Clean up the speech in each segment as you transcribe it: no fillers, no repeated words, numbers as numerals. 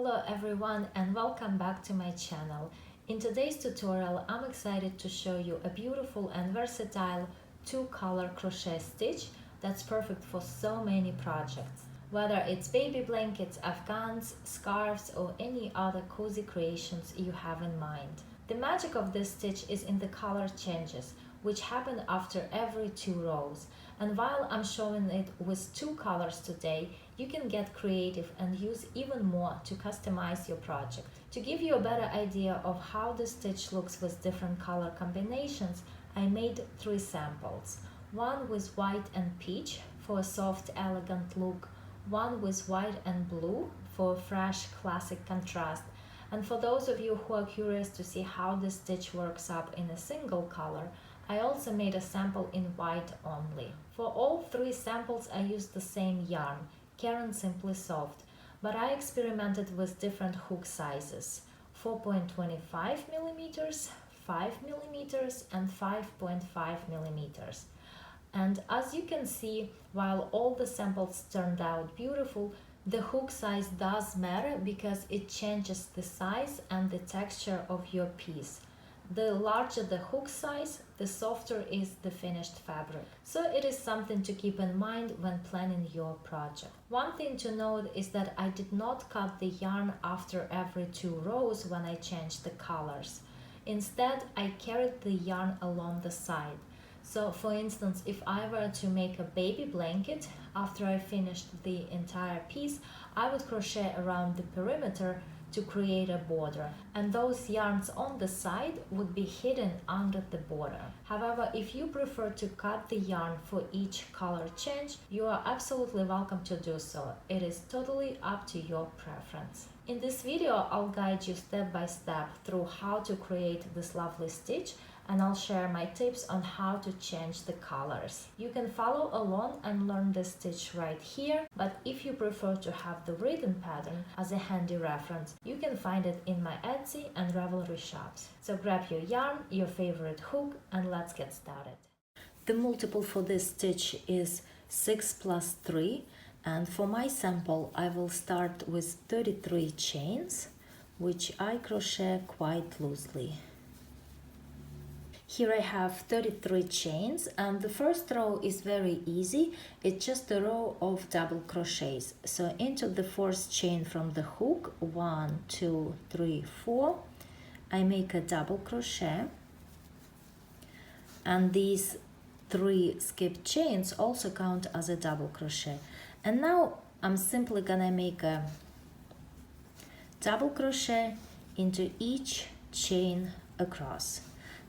Hello everyone and welcome back to my channel. In today's tutorial I'm excited to show you a beautiful and versatile two-color crochet stitch that's perfect for so many projects. Whether it's baby blankets, afghans, scarves or any other cozy creations you have in mind. The magic of this stitch is in the color changes, which happen after every 2 rows. And while I'm showing it with 2 colors today, you can get creative and use even more to customize your project. To give you a better idea of how the stitch looks with different color combinations, I made 3 samples. One with white and peach for a soft, elegant look, one with white and blue for a fresh, classic contrast, and for those of you who are curious to see how the stitch works up in a single color, I also made a sample in white only. For all 3 samples I used the same yarn, Caron Simply Soft, but I experimented with different hook sizes, 4.25mm, 5mm and 5.5mm. And as you can see, while all the samples turned out beautiful, the hook size does matter because it changes the size and the texture of your piece. The larger the hook size, the softer is the finished fabric. So it is something to keep in mind when planning your project. One thing to note is that I did not cut the yarn after every 2 rows when I changed the colors. Instead, I carried the yarn along the side. So for instance, if I were to make a baby blanket, after I finished the entire piece, I would crochet around the perimeter to create a border, and those yarns on the side would be hidden under the border. However, if you prefer to cut the yarn for each color change, you are absolutely welcome to do so. It is totally up to your preference. In this video, I'll guide you step by step through how to create this lovely stitch, and I'll share my tips on how to change the colors. You can follow along and learn the stitch right here, but if you prefer to have the written pattern as a handy reference, you can find it in my Etsy and Ravelry shops. So grab your yarn, your favorite hook, and let's get started. The multiple for this stitch is 6 plus 3, and for my sample I will start with 33 chains, which I crochet quite loosely. Here I have 33 chains, and the first row is very easy. It's just a row of double crochets. So into the first chain from the hook, 1, 2, 3, 4, I make a double crochet, and these 3 skipped chains also count as a double crochet. And now I'm simply gonna make a double crochet into each chain across.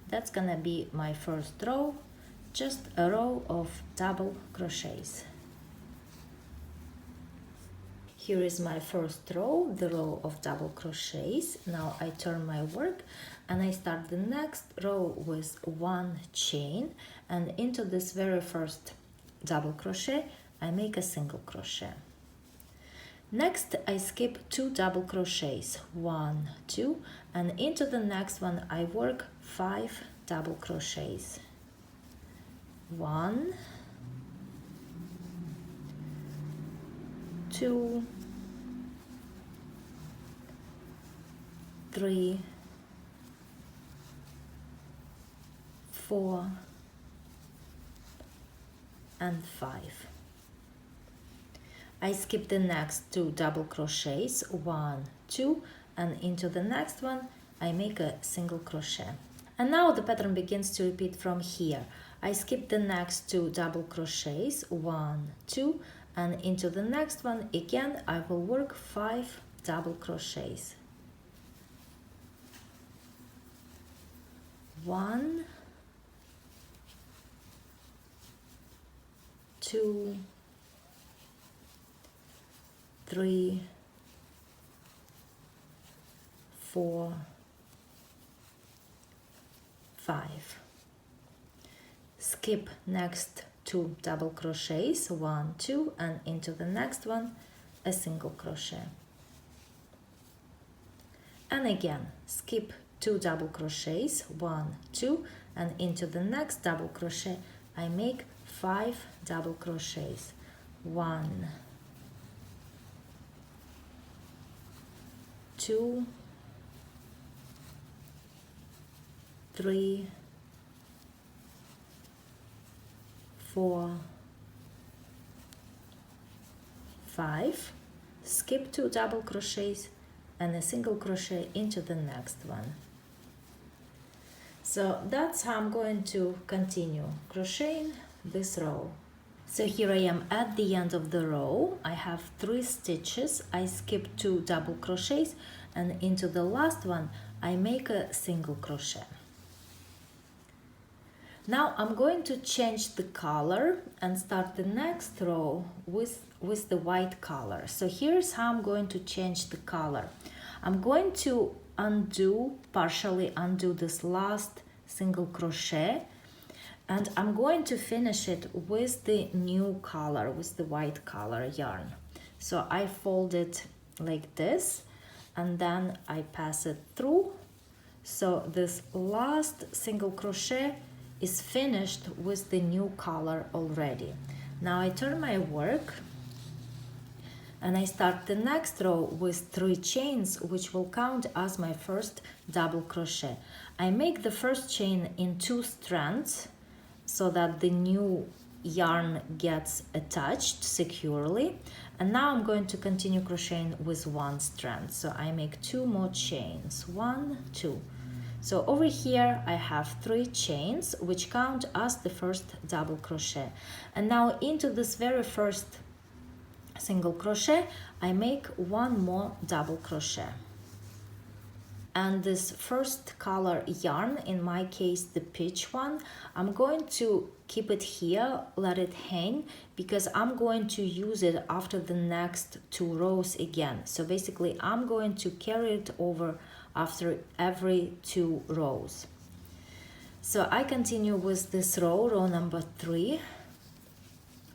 That's gonna be my first row, just a row of double crochets. Here is my first row, the row of double crochets. Now I turn my work and I start the next row with 1 chain, and into this very first double crochet I make a single crochet. Next I skip 2 double crochets, 1, 2, and into the next one I work 5 double crochets. 1, 2, 3, 4, and 5. I skip the next 2 double crochets, 1, 2, and into the next one I make a single crochet. And now the pattern begins to repeat from here. I skip the next 2 double crochets, 1, 2, and into the next one again I will work 5 double crochets. 1, 2, 3, 4, 5. Skip next 2 double crochets, 1, 2, and into the next one a single crochet. And again skip 2 double crochets, 1, 2, and into the next double crochet I make 5 double crochets. 1, 2, 3, 4, 5, skip 2 double crochets and a single crochet into the next one. So that's how I'm going to continue crocheting this row. So here I am at the end of the row. I have 3 stitches. I skip 2 double crochets, and into the last one I make a single crochet. Now I'm going to change the color and start the next row with the white color. So here's how I'm going to change the color. I'm going to partially undo this last single crochet, and I'm going to finish it with the new color, with the white color yarn. So I fold it like this, and then I pass it through. So this last single crochet is finished with the new color already. Now I turn my work and I start the next row with 3 chains, which will count as my first double crochet. I make the first chain in 2 strands so that the new yarn gets attached securely, and now I'm going to continue crocheting with 1 strand. So I make 2 more chains, 1, 2. So over here I have 3 chains, which count as the first double crochet. And now into this very first single crochet I make 1 more double crochet. And this first color yarn, in my case the peach one, I'm going to keep it here, let it hang, because I'm going to use it after the next 2 rows again. So basically I'm going to carry it over after every 2 rows. So I continue with this row number 3.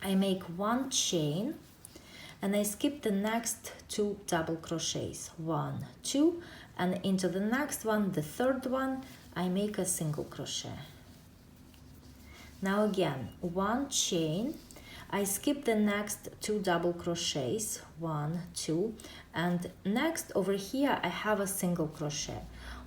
I make 1 chain and I skip the next 2 double crochets, 1, 2, and into the next one, the third one, I make a single crochet. Now again, 1 chain, I skip the next 2 double crochets, 1, 2, and next over here I have a single crochet.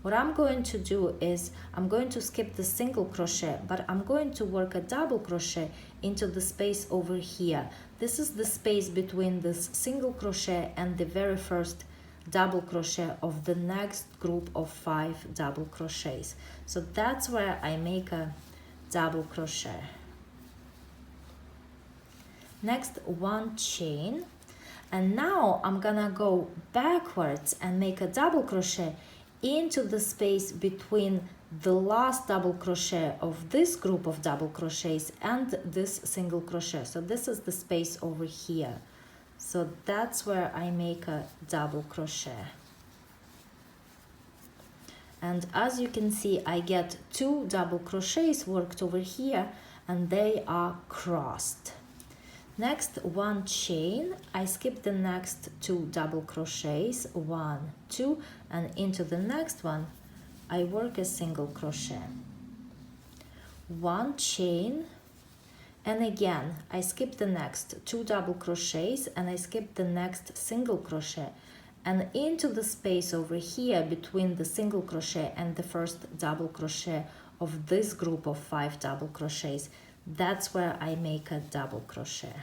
What I'm going to do is I'm going to skip the single crochet, but I'm going to work a double crochet into the space over here. This is the space between this single crochet and the very first double crochet of the next group of 5 double crochets. So that's where I make a double crochet. Next, 1 chain, and now I'm gonna go backwards and make a double crochet into the space between the last double crochet of this group of double crochets and this single crochet. So this is the space over here. So that's where I make a double crochet. And as you can see, I get 2 double crochets worked over here, and they are crossed. Next, 1 chain, I skip the next 2 double crochets, 1, 2, and into the next one I work a single crochet. 1 chain, and again I skip the next 2 double crochets and I skip the next single crochet, and into the space over here between the single crochet and the first double crochet of this group of 5 double crochets, that's where I make a double crochet.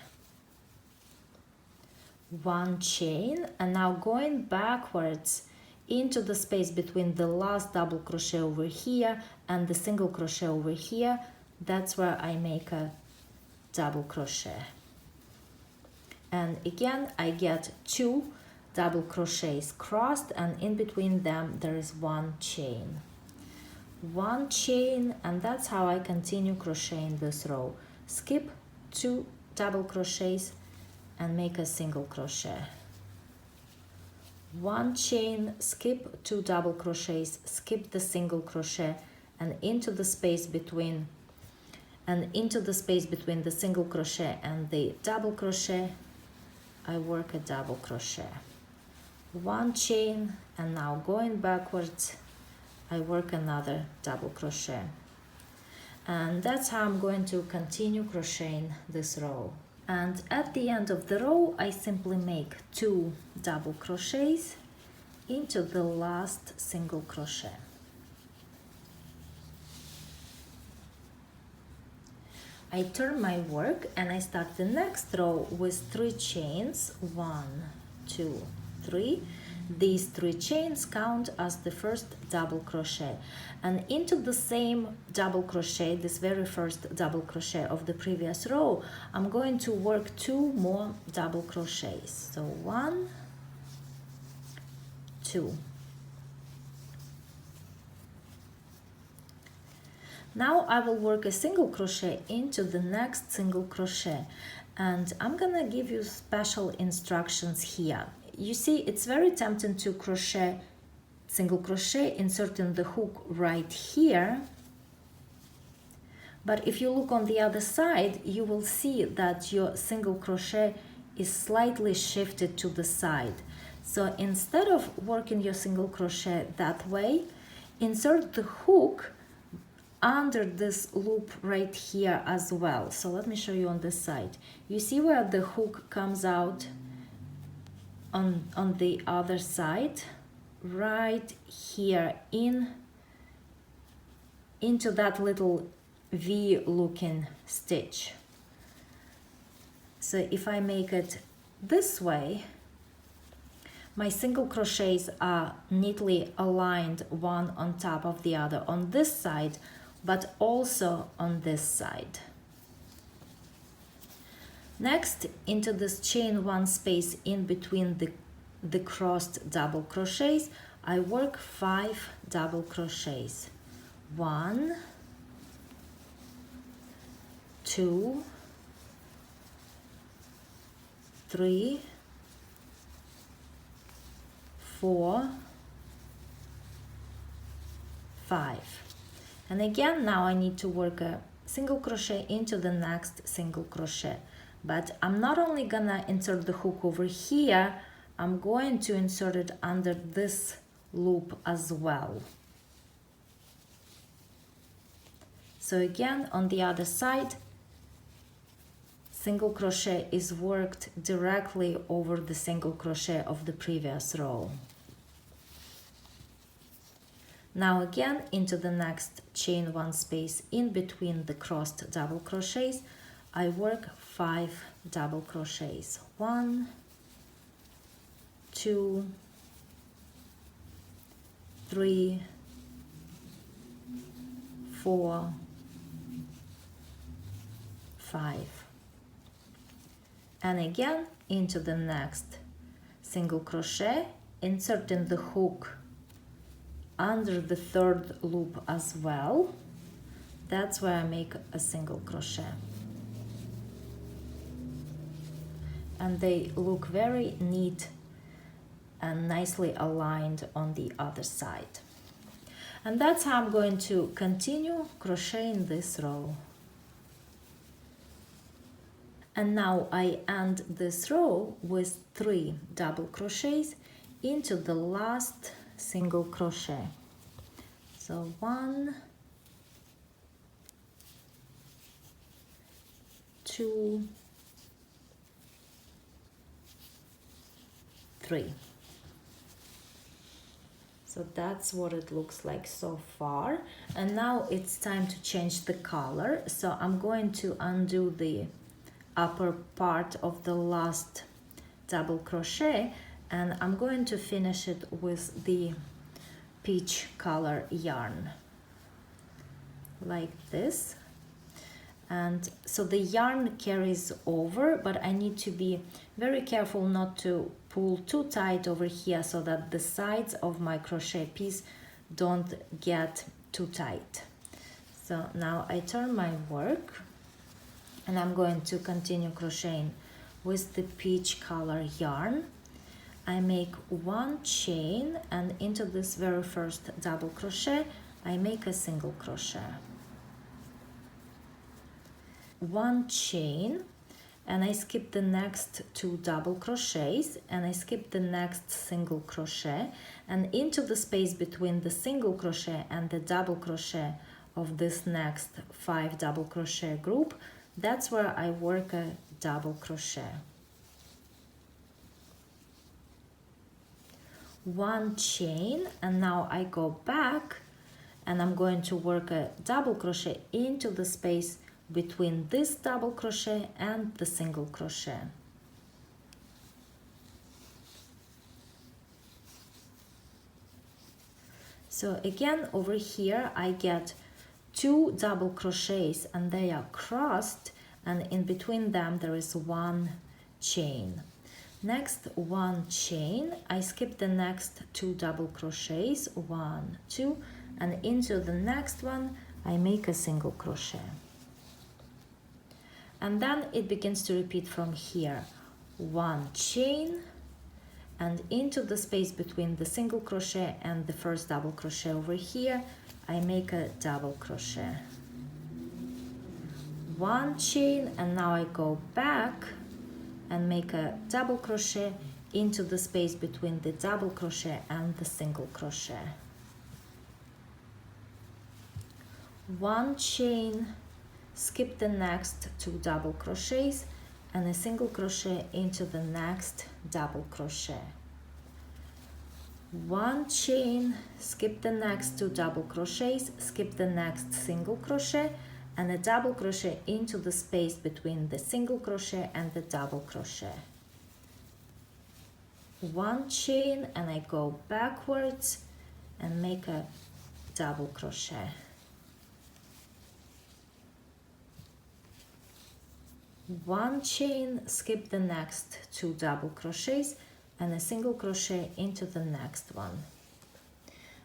1 chain, and now going backwards into the space between the last double crochet over here and the single crochet over here, that's where I make a double crochet. And again I get 2 double crochets crossed, and in between them there is 1 chain. 1 chain, and that's how I continue crocheting this row. Skip 2 double crochets and make a single crochet. 1 chain, skip 2 double crochets, skip the single crochet, and into the space between the single crochet and the double crochet I work a double crochet. 1 chain, and now going backwards I work another double crochet. And that's how I'm going to continue crocheting this row. And at the end of the row I simply make 2 double crochets into the last single crochet. I turn my work and I start the next row with 3 chains. 1, 2, 3. These 3 chains count as the first double crochet, and into the same double crochet, this very first double crochet of the previous row, I'm going to work 2 more double crochets. So 1, 2. Now I will work a single crochet into the next single crochet, and I'm gonna give you special instructions here. You see, it's very tempting to crochet single crochet, inserting the hook right here, but if you look on the other side, you will see that your single crochet is slightly shifted to the side. So instead of working your single crochet that way, insert the hook under this loop right here as well. So let me show you on this side. You see where the hook comes out on the other side? Right here into that little V looking stitch. So if I make it this way, my single crochets are neatly aligned one on top of the other on this side, but also on this side. Next, into this chain 1 space in between the crossed double crochets, I work 5 double crochets. 1, 2, 3, 4, 5. And again, now I need to work a single crochet into the next single crochet. But I'm not only gonna insert the hook over here, I'm going to insert it under this loop as well. So again, on the other side, single crochet is worked directly over the single crochet of the previous row. Now again, into the next chain 1 space in between the crossed double crochets, I work 5 double crochets. 1, 2, 3, 4, 5. And again, into the next single crochet, inserting the hook under the 3rd loop as well. That's where I make a single crochet. And they look very neat and nicely aligned on the other side. And that's how I'm going to continue crocheting this row. And now I end this row with 3 double crochets into the last single crochet. So 1, 2, 3. So that's what it looks like so far. And now it's time to change the color. So I'm going to undo the upper part of the last double crochet, and I'm going to finish it with the peach color yarn like this. And so the yarn carries over, but I need to be very careful not to pull too tight over here so that the sides of my crochet piece don't get too tight. So now I turn my work and I'm going to continue crocheting with the peach color yarn. I make 1 chain, and into this very first double crochet I make a single crochet. 1 chain, and I skip the next 2 double crochets, and I skip the next single crochet, and into the space between the single crochet and the double crochet of this next 5 double crochet group, that's where I work a double crochet. 1 chain, and now I go back and I'm going to work a double crochet into the space between this double crochet and the single crochet. So again, over here I get 2 double crochets and they are crossed, and in between them there is 1 chain. Next 1 chain, I skip the next 2 double crochets, 1, 2, and into the next one I make a single crochet. And then it begins to repeat from here. 1 chain, and into the space between the single crochet and the first double crochet over here, I make a double crochet. 1 chain, and now I go back and make a double crochet into the space between the double crochet and the single crochet. 1 chain, skip the next 2 double crochets and a single crochet into the next double crochet. 1 chain, skip the next 2 double crochets, skip the next single crochet and a double crochet into the space between the single crochet and the double crochet. 1 chain, and I go backwards and make a double crochet. 1 chain, skip the next 2 double crochets and a single crochet into the next one.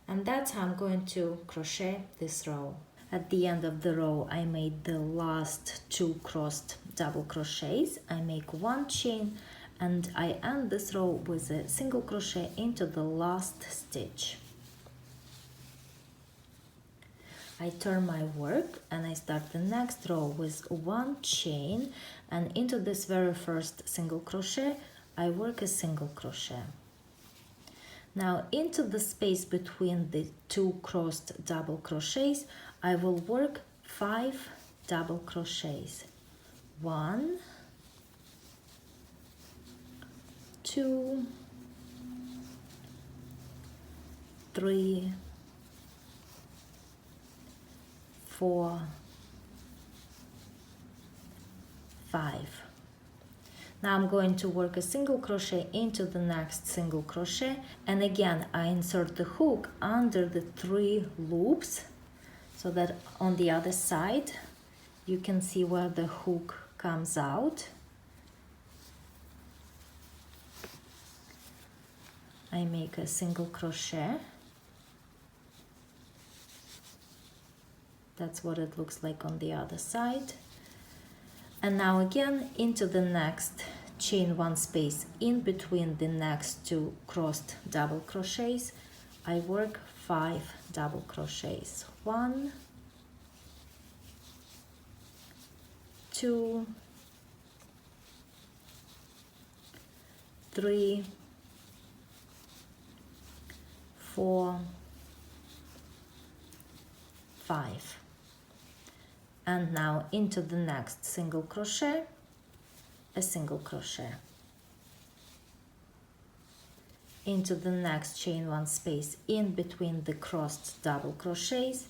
And that's how I'm going to crochet this row. At the end of the row, I made the last 2 crossed double crochets. I make 1 chain and I end this row with a single crochet into the last stitch. I turn my work and I start the next row with 1 chain, and into this very first single crochet, I work a single crochet. Now into the space between the 2 crossed double crochets, I will work 5 double crochets. 1, 2, 3, 4, 5. Now I'm going to work a single crochet into the next single crochet, and again I insert the hook under the 3 loops so that on the other side you can see where the hook comes out. I make a single crochet. That's what it looks like on the other side. And now again into the next chain 1 space in between the next 2 crossed double crochets, I work 5 double crochets. 1, 2, 3, 4, 5. And now into the next single crochet, a single crochet. Into the next chain 1 space in between the crossed double crochets,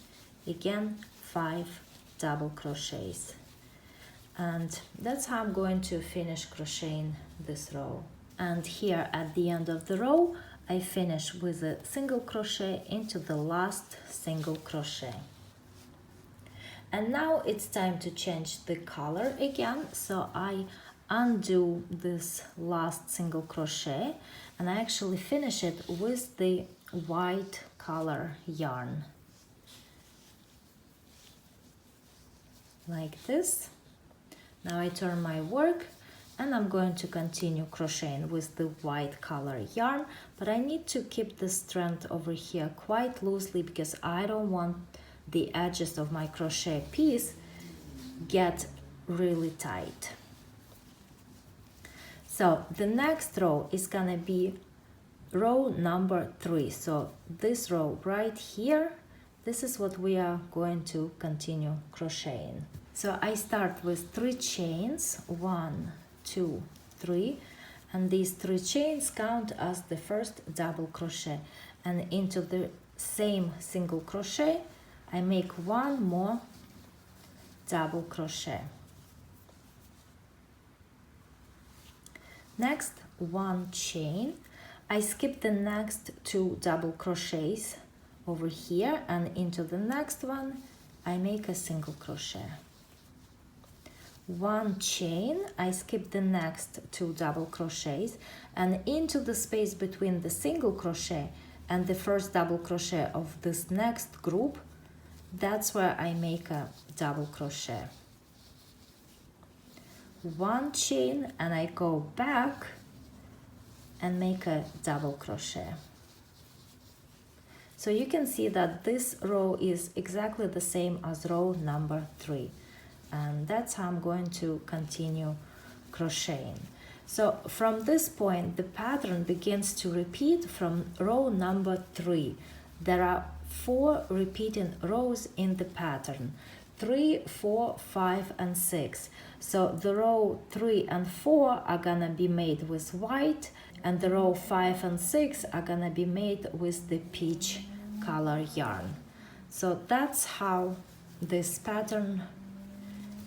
again 5 double crochets. And that's how I'm going to finish crocheting this row. And here at the end of the row, I finish with a single crochet into the last single crochet. And now it's time to change the color again, so I undo this last single crochet and I actually finish it with the white color yarn. Like this. Now I turn my work and I'm going to continue crocheting with the white color yarn, but I need to keep the strand over here quite loosely because I don't want the edges of my crochet piece get really tight. So the next row is gonna be row number 3. So this row right here, this is what we are going to continue crocheting. So I start with 3 chains, 1, 2, 3, and these 3 chains count as the first double crochet, and into the same single crochet I make 1 more double crochet. Next, 1 chain. I skip the next 2 double crochets over here, and into the next one I make a single crochet. 1 chain, I skip the next 2 double crochets, and into the space between the single crochet and the first double crochet of this next group, that's where I make a double crochet. 1 chain, and I go back and make a double crochet. So you can see that this row is exactly the same as row number 3, and that's how I'm going to continue crocheting. So from this point the pattern begins to repeat from row number 3. There are 4 repeating rows in the pattern: 3, 4, 5, and 6. So the row 3 and 4 are gonna be made with white, and the row 5 and 6 are gonna be made with the peach color yarn. So that's how this pattern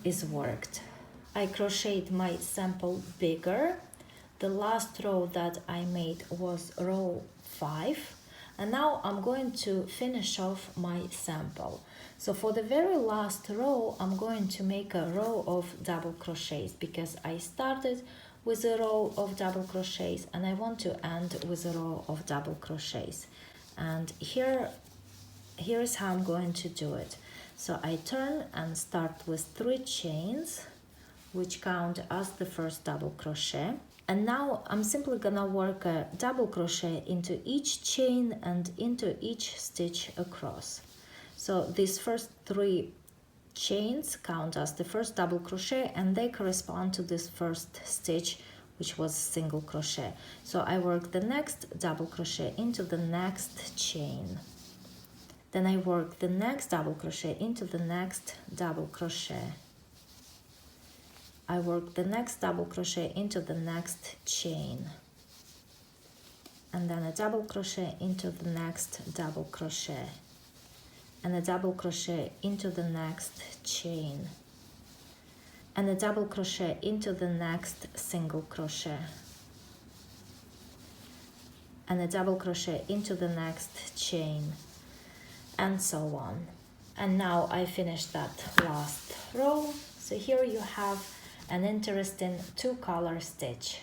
is worked. I crocheted my sample bigger. The last row that I made was row 5, and now I'm going to finish off my sample. So for the very last row I'm going to make a row of double crochets, because I started with a row of double crochets and I want to end with a row of double crochets. And here's how I'm going to do it. So I turn and start with 3 chains, which count as the first double crochet. And now I'm simply gonna work a double crochet into each chain and into each stitch across. So these first 3 chains count as the first double crochet, and they correspond to this first stitch, which was single crochet. So I work the next double crochet into the next chain. Then I work the next double crochet into the next double crochet. I work the next double crochet into the next chain, and then a double crochet into the next double crochet, and a double crochet into the next chain, and a double crochet into the next single crochet, and a double crochet into the next chain, and so on. And now I finished that last row. So here you have an interesting 2-color stitch.